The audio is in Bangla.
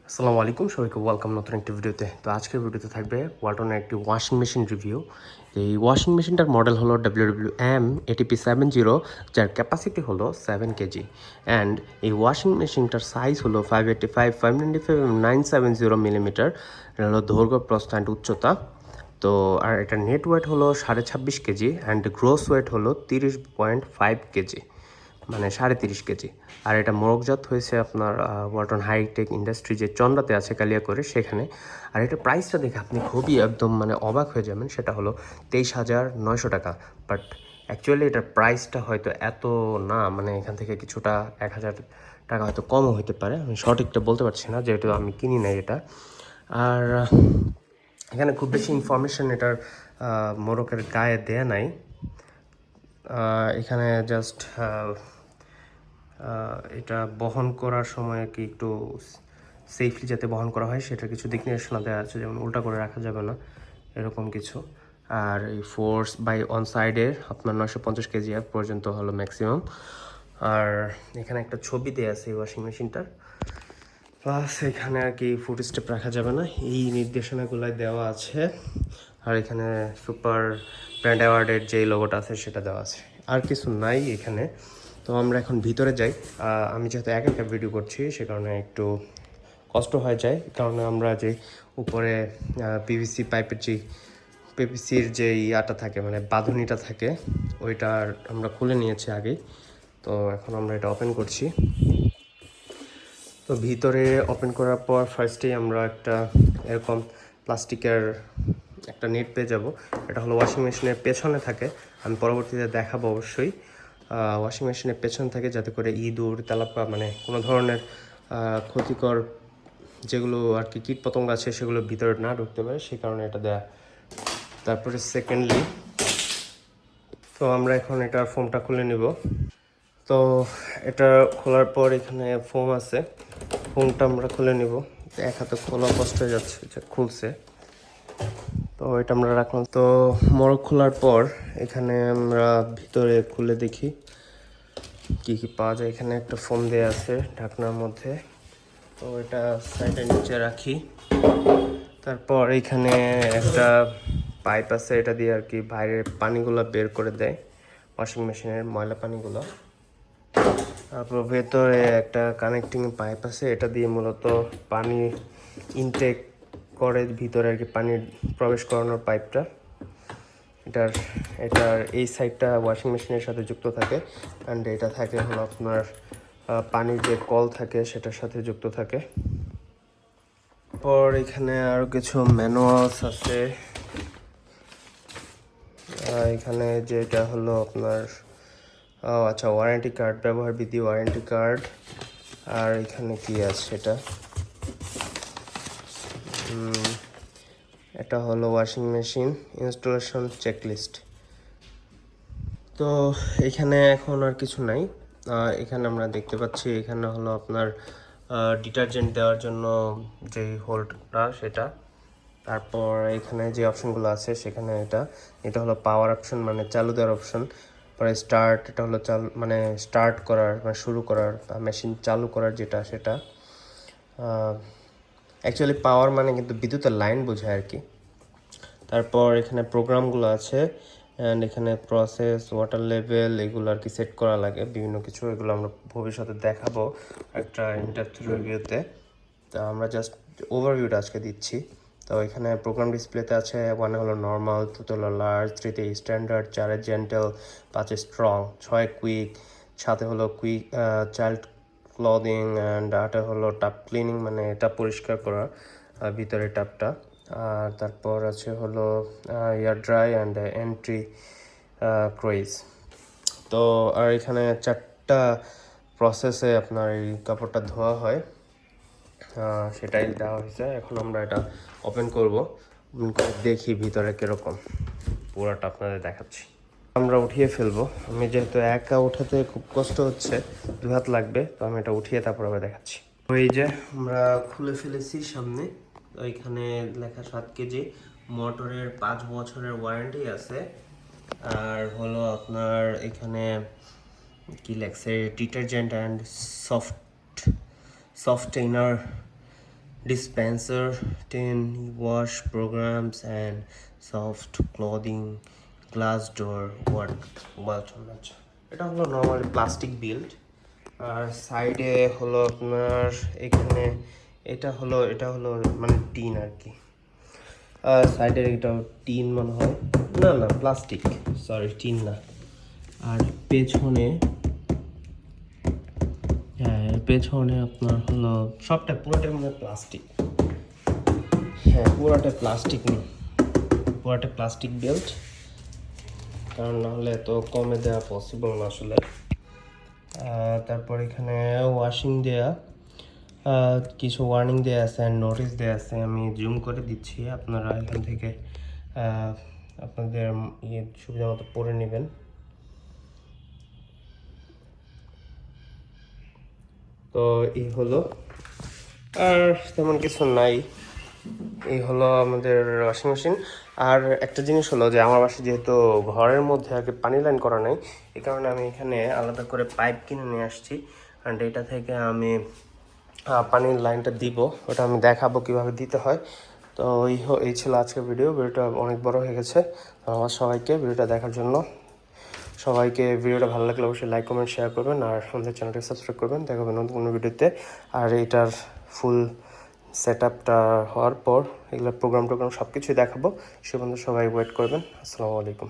আসসালামু আলাইকুম, সবাইকে ওয়েলকাম নতুন একটি ভিডিওতে। তো আজকের ভিডিওতে থাকবে ওয়ালটনের একটি ওয়াশিং মেশিন রিভিউ। এই ওয়াশিং মেশিনটার মডেল হলো WWM ATP 70, যার ক্যাপাসিটি হলো 7 কেজি। অ্যান্ড এই ওয়াশিং মেশিনটার সাইজ হলো 585, 595 এবং 970 মিলিমিটার। এটা হলো দৈর্ঘ্য, প্রস্থ অ্যান্ড উচ্চতা। তো আর এটা নেট ওয়েট হলো 26.5 কেজি অ্যান্ড গ্রোস ওয়েট হলো 30.5 কেজি, মানে 33.5 কেজি। আর এটা মোড়কজাত হয়েছে আপনার ওয়ালটন হাইটেক ইন্ডাস্ট্রি যে চন্দ্রাতে আছে কালিয়াকৈরে, সেখানে। আর এটা প্রাইসটা দেখে আপনি খুবই একদম মানে অবাক হয়ে যাবেন। সেটা হলো 23,900 টাকা। বাট অ্যাকচুয়ালি এটার প্রাইসটা হয়তো এত না, মানে এখান থেকে কিছুটা 1,000 টাকা হয়তো কমও হতে পারে। আমি সঠিকটা বলতে পারছি না, যেহেতু আমি কিনি নাই এটা। আর এখানে খুব বেশি ইনফরমেশন এটার মোড়কের গায়ে দেয়া নাই। এখানে জাস্ট এটা বহন করার সময় কি একটু সেফলি যাতে বহন করা হয় সেটা কিছু দিক নির্দেশনা দেওয়া আছে, যেমন উল্টা করে রাখা যাবে না, এরকম কিছু। আর এই ফোর্স বাই অন সাইডের আপনার 950 কেজি পর্যন্ত হলো ম্যাক্সিমাম। আর এখানে একটা ছবি দেওয়া আছে এই ওয়াশিং মেশিনটার। প্লাস এখানে আর কি ফুড স্টেপ রাখা যাবে না, এই নির্দেশনাগুলো দেওয়া আছে। আর এখানে সুপার ব্র্যান্ড অ্যাওয়ার্ডের যে লোগোটা আছে সেটা দেওয়া আছে, আর কিছু নাই এখানে। তো আমরা এখন ভিতরে যাই। আমি যেহেতু একা একা ভিডিও করছি, সে কারণে একটু কষ্ট হয়ে যায়, কারণ আমরা যে উপরে পিভিসি পাইপের যে পিভিসির যে ইয়াটা থাকে, মানে বাঁধুনিটা থাকে, ওইটা আমরা খুলে নিয়েছি আগেই। তো এখন আমরা এটা ওপেন করছি। তো ভিতরে ওপেন করার পর ফার্স্টেই আমরা একটা এরকম প্লাস্টিকের একটা নেট পেয়ে যাব। এটা হলো ওয়াশিং মেশিনের পেছনে থাকে, আমি পরবর্তীতে দেখাবো অবশ্যই। ওয়াশিং মেশিনের পেছনে থাকে যাতে করে ইঁদুর, তেলাপোকা, মানে কোনো ধরনের ক্ষতিকর যেগুলো আর কি কীটপতঙ্গ আছে সেগুলো ভিতরে না ঢুকতে পারে, সেই কারণে এটা দেয়া। তারপরে সেকেন্ডলি, তো আমরা এখন এটার ফোমটা খুলে নিব। তো এটা খোলার পর এখানে ফোম আছে, ফোমটা আমরা খুলে নিব। এক হাতে খোলা কষ্ট হয়ে যাচ্ছে, যে খুলছে। তো এটা আমরা রাখলাম। তো মোড়ক খোলার পর এখানে আমরা ভিতরে খুলে দেখি কি কি পাওয়া যায়। এখানে একটা ফোম দেওয়া আছে ঢাকনার মধ্যে, তো এটা সাইডে নিচে রাখি। তারপর এখানে একটা পাইপ আছে, এটা দিয়ে আর কি বাইরের পানিগুলো বের করে দেয়, ওয়াশিং মেশিনের ময়লা পানিগুলো। তারপর ভেতরে একটা কানেক্টিং পাইপ আছে, এটা দিয়ে মূলত পানি ইনটেক করে ভিতরে আর কি পানি প্রবেশ করানোর পাইপটা। এটার এই সাইডটা ওয়াশিং মেশিনের সাথে যুক্ত থাকে, অ্যান্ড এটা থাকে হলো আপনার পানির যে কল থাকে সেটার সাথে যুক্ত থাকে। পর এখানে আরও কিছু ম্যানুয়ালস আছে। এখানে যেটা হলো আপনার আচ্ছা, ওয়ারেন্টি কার্ড, ব্যবহার বিধি, ওয়ারেন্টি কার্ড। আর এখানে কি আছে, এটা হলো ওয়াশিং মেশিন ইনস্টলেশন চেকলিস্ট। তো এখানে এখন আর কিছু নাই। এখানে আমরা দেখতে পাচ্ছি এখানে হলো আপনার ডিটারজেন্ট দেওয়ার জন্য যে হোল্ডটা সেটা। তারপর এখানে যে অপশনগুলো আছে সেখানে এটা হলো পাওয়ার অপশন, মানে চালু দেওয়ার অপশন। পরে স্টার্ট, এটা হলো মানে স্টার্ট করার, মানে শুরু করার, মেশিন চালু করার যেটা সেটা। অ্যাকচুয়ালি পাওয়ার মানে কিন্তু বিদ্যুতের লাইন বোঝায় আর কি। তারপর এখানে প্রোগ্রামগুলো আছে, অ্যান্ড এখানে প্রসেস, ওয়াটার লেভেল, এগুলো আর কি সেট করা লাগে বিভিন্ন কিছু। এগুলো আমরা ভবিষ্যতে দেখাবো একটা ইনডেপথ রিভিউতে। তো আমরা জাস্ট ওভারভিউটা আজকে দিচ্ছি। তো এখানে প্রোগ্রাম ডিসপ্লেতে আছে, 1 হলো নর্মাল, 2 হলো large, 3 standard, 4 gentle, 5 strong, 6 quick, 7 হলো কুইক চাইল্ড ক্লদিং, অ্যান্ড 8 হলো টাপ ক্লিনিং, মানে এটা পরিষ্কার করা ভিতরে টাপটা। আর তারপর আছে হলো এয়ার ড্রাই অ্যান্ড এন্ট্রি ক্রয়েজ। তো আর এখানে 4টা প্রসেসে আপনার এই কাপড়টা ধোয়া হয়, সেটাই দেওয়া হয়েছে। এখন আমরা এটা ওপেন করব, ওপেন করে দেখি ভিতরে কীরকম, পুরোটা আপনাদের দেখাচ্ছি। আমরা উঠিয়ে ফেলবো, আমি যেহেতু একা উঠাতে খুব কষ্ট হচ্ছে, 2 হাত লাগবে, তো আমি এটা উঠিয়ে তারপর আবার দেখাচ্ছি। তো এই যে আমরা খুলে ফেলেছি সামনে। তো এখানে লেখা 7 কেজি, মোটরের 5 বছরের ওয়ারেন্টি আছে। আর হলো আপনার এখানে কি লেখছে, detergent and softener dispenser, tin, wash programs and soft clothing, glass door, button আচ্ছা এটা হলো নর্মাল প্লাস্টিক বিল্ড। আর সাইডে হলো আপনার এখানে এটা হলো মানে টিন আর কি। সাইডের এটা টিন মনে হয়, না না প্লাস্টিক, সরি টিন না। আর পেছনে হ্যাঁ পেছনে আপনার হলো সবটা পুরোটাই মনে হয় প্লাস্টিক। হ্যাঁ পুরোটা প্লাস্টিক নেই, পুরোটা প্লাস্টিক বেল্ট, কারণ নাহলে তো কমে দেওয়া পসিবল না আসলে। তারপর এখানে ওয়াশিং দেয়া, কিছু ওয়ার্নিং দেওয়া আছে অ্যান্ড নোটিস দেওয়া আছে, আমি জুম করে দিচ্ছি, আপনারা এখান থেকে আপনাদের সুবিধা মতো পড়ে নেবেন। তো এই হলো, আর তেমন কিছু নাই। এই হলো আমাদের ওয়াশিং মেশিন। আর একটা জিনিস হলো যে আমার বাসায় যেহেতু ঘরের মধ্যে আর কি পানি লাইন করা নাই, এই কারণে আমি এখানে আলাদা করে পাইপ কিনে নিয়ে আসছি, অ্যান্ড এটা থেকে আমি পানির লাইনটা দিব, ওটা আমি দেখাবো কিভাবে দিতে হয়। তো এই ছিল আজকের ভিডিওটা অনেক বড় হয়ে গেছে। আমার সবাইকে ভিডিওটা দেখার জন্য সবাইকে ভিডিওটা ভালো লাগলে অবশ্যই লাইক কমেন্ট শেয়ার করবেন, আর আমাদের চ্যানেলটি সাবস্ক্রাইব করবেন। দেখা হবে নতুন কোনো ভিডিওতে। আর এটার ফুল সেট আপটা হওয়ার পর এগুলো প্রোগ্রাম সব কিছুই দেখাবো, সে পর্যন্ত সবাই ওয়েট করবেন। আসসালামু আলাইকুম।